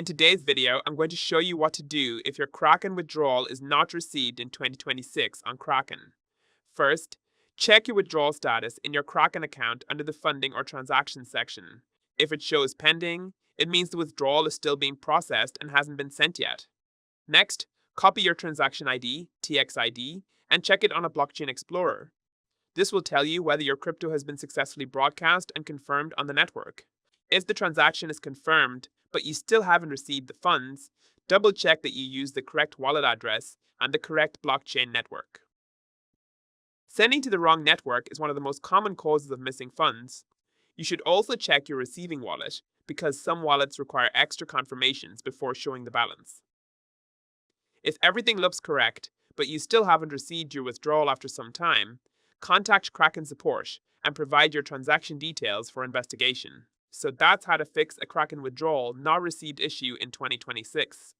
In today's video, I'm going to show you what to do if your Kraken withdrawal is not received in 2026 on Kraken. First, check your withdrawal status in your Kraken account under the Funding or Transactions section. If it shows pending, it means the withdrawal is still being processed and hasn't been sent yet. Next, copy your transaction ID, TXID, and check it on a blockchain explorer. This will tell you whether your crypto has been successfully broadcast and confirmed on the network. If the transaction is confirmed, but you still haven't received the funds, double check that you use the correct wallet address and the correct blockchain network. Sending to the wrong network is one of the most common causes of missing funds. You should also check your receiving wallet, because some wallets require extra confirmations before showing the balance. If everything looks correct, but you still haven't received your withdrawal after some time, contact Kraken support and provide your transaction details for investigation. So that's how to fix a Kraken withdrawal not received issue in 2026.